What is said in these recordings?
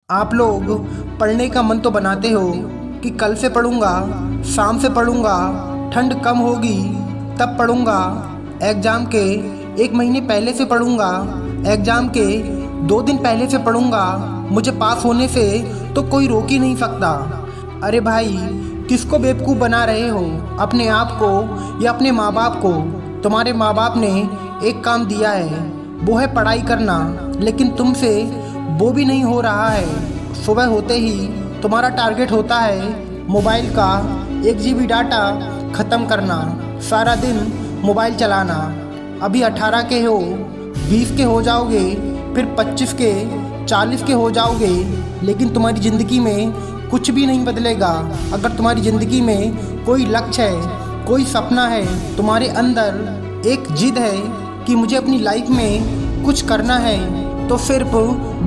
आप लोग पढ़ने का मन तो बनाते हो कि कल से पढ़ूंगा, शाम से पढ़ूंगा, ठंड कम होगी तब पढ़ूंगा, एग्ज़ाम के 1 महीने पहले से पढ़ूंगा, एग्ज़ाम के 2 दिन पहले से पढ़ूंगा, मुझे पास होने से तो कोई रोक ही नहीं सकता। अरे भाई, किसको बेवकूफ़ बना रहे हो, अपने आप को या अपने माँ बाप को? तुम्हारे माँ बाप ने एक काम दिया है, वो है पढ़ाई करना, लेकिन तुमसे वो भी नहीं हो रहा है। सुबह होते ही तुम्हारा टारगेट होता है मोबाइल का 1 GB डाटा ख़त्म करना, सारा दिन मोबाइल चलाना। अभी 18 के हो, 20 के हो जाओगे, फिर 25 के, 40 के हो जाओगे, लेकिन तुम्हारी ज़िंदगी में कुछ भी नहीं बदलेगा। अगर तुम्हारी ज़िंदगी में कोई लक्ष्य है, कोई सपना है, तुम्हारे अंदर एक जिद है कि मुझे अपनी लाइफ में कुछ करना है, तो सिर्फ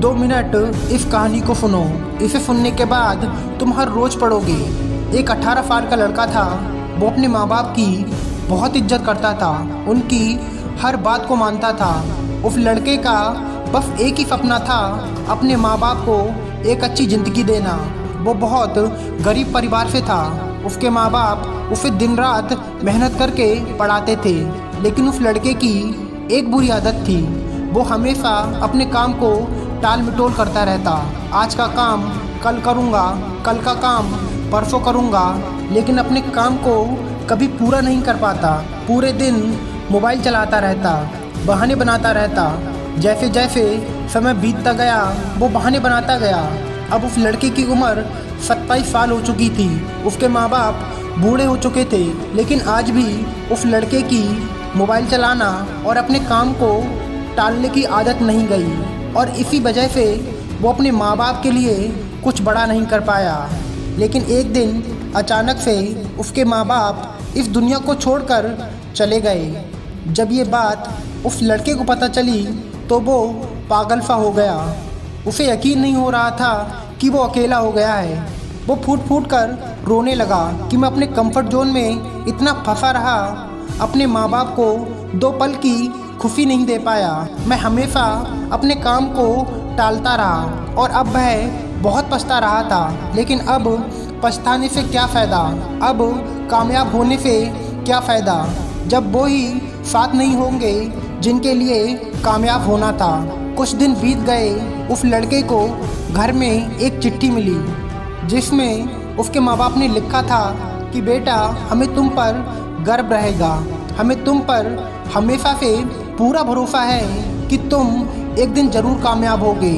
2 मिनट इस कहानी को सुनो। इसे सुनने के बाद तुम हर रोज़ पढ़ोगे। एक 18 साल का लड़का था, वो अपने माँ बाप की बहुत इज्जत करता था, उनकी हर बात को मानता था। उस लड़के का बस एक ही सपना था, अपने माँ बाप को एक अच्छी ज़िंदगी देना। वो बहुत गरीब परिवार से था। उसके माँ बाप उसे दिन रात मेहनत करके पढ़ाते थे, लेकिन उस लड़के की एक बुरी आदत थी, वो हमेशा अपने काम को टाल मटोल करता रहता। आज का काम कल करूँगा, कल का काम परसों करूँगा, लेकिन अपने काम को कभी पूरा नहीं कर पाता। पूरे दिन मोबाइल चलाता रहता, बहाने बनाता रहता। जैसे जैसे समय बीतता गया, वो बहाने बनाता गया। अब उस लड़के की उम्र 27 साल हो चुकी थी। उसके माँ बाप बूढ़े हो चुके थे, लेकिन आज भी उस लड़के की मोबाइल चलाना और अपने काम को टालने की आदत नहीं गई, और इसी वजह से वो अपने माँ बाप के लिए कुछ बड़ा नहीं कर पाया। लेकिन एक दिन अचानक से उसके माँ बाप इस दुनिया को छोड़कर चले गए। जब ये बात उस लड़के को पता चली तो वो पागल सा हो गया। उसे यकीन नहीं हो रहा था कि वो अकेला हो गया है। वो फूट फूट कर रोने लगा कि मैं अपने कंफर्ट जोन में इतना फंसा रहा, अपने माँ बाप को 2 पल की खुशी नहीं दे पाया। मैं हमेशा अपने काम को टालता रहा और अब वह बहुत पछता रहा था। लेकिन अब पछताने से क्या फ़ायदा, अब कामयाब होने से क्या फ़ायदा, जब वो ही साथ नहीं होंगे जिनके लिए कामयाब होना था। कुछ दिन बीत गए। उस लड़के को घर में एक चिट्ठी मिली, जिसमें उसके माँ बाप ने लिखा था कि बेटा, हमें तुम पर गर्व रहेगा, हमें तुम पर हमेशा से पूरा भरोसा है कि तुम एक दिन ज़रूर कामयाब होगे।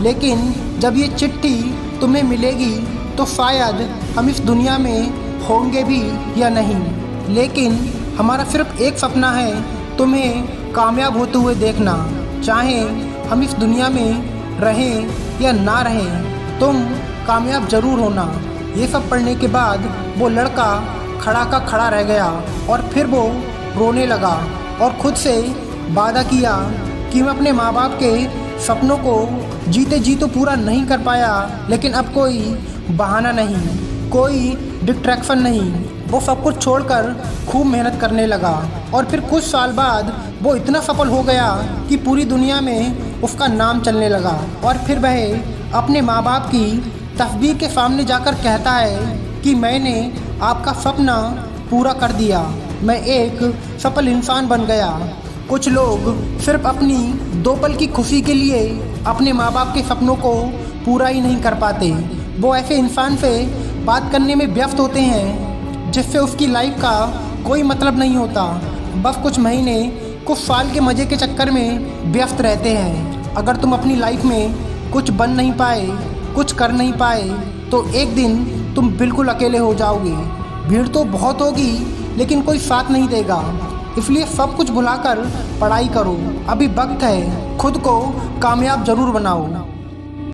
लेकिन जब ये चिट्ठी तुम्हें मिलेगी तो शायद हम इस दुनिया में होंगे भी या नहीं, लेकिन हमारा सिर्फ एक सपना है, तुम्हें कामयाब होते हुए देखना। चाहे हम इस दुनिया में रहें या ना रहें, तुम कामयाब ज़रूर होना। ये सब पढ़ने के बाद वो लड़का खड़ा का खड़ा रह गया और फिर वो रोने लगा और खुद से वादा किया कि मैं अपने माँ बाप के सपनों को जीते जी तो पूरा नहीं कर पाया, लेकिन अब कोई बहाना नहीं, कोई डिस्ट्रैक्शन नहीं। वो सब कुछ छोड़कर खूब मेहनत करने लगा और फिर कुछ साल बाद वो इतना सफल हो गया कि पूरी दुनिया में उसका नाम चलने लगा। और फिर वह अपने माँ बाप की तस्वीर के सामने जाकर कहता है कि मैंने आपका सपना पूरा कर दिया, मैं एक सफल इंसान बन गया। कुछ लोग सिर्फ अपनी 2 पल की खुशी के लिए अपने माँ बाप के सपनों को पूरा ही नहीं कर पाते। वो ऐसे इंसान से बात करने में व्यस्त होते हैं जिससे उसकी लाइफ का कोई मतलब नहीं होता। बस कुछ महीने, कुछ साल के मज़े के चक्कर में व्यस्त रहते हैं। अगर तुम अपनी लाइफ में कुछ बन नहीं पाए, कुछ कर नहीं पाए, तो एक दिन तुम बिल्कुल अकेले हो जाओगे। भीड़ तो बहुत होगी, लेकिन कोई साथ नहीं देगा। इसलिए सब कुछ भुलाकर पढ़ाई करो। अभी वक्त है, खुद को कामयाब ज़रूर बनाओ।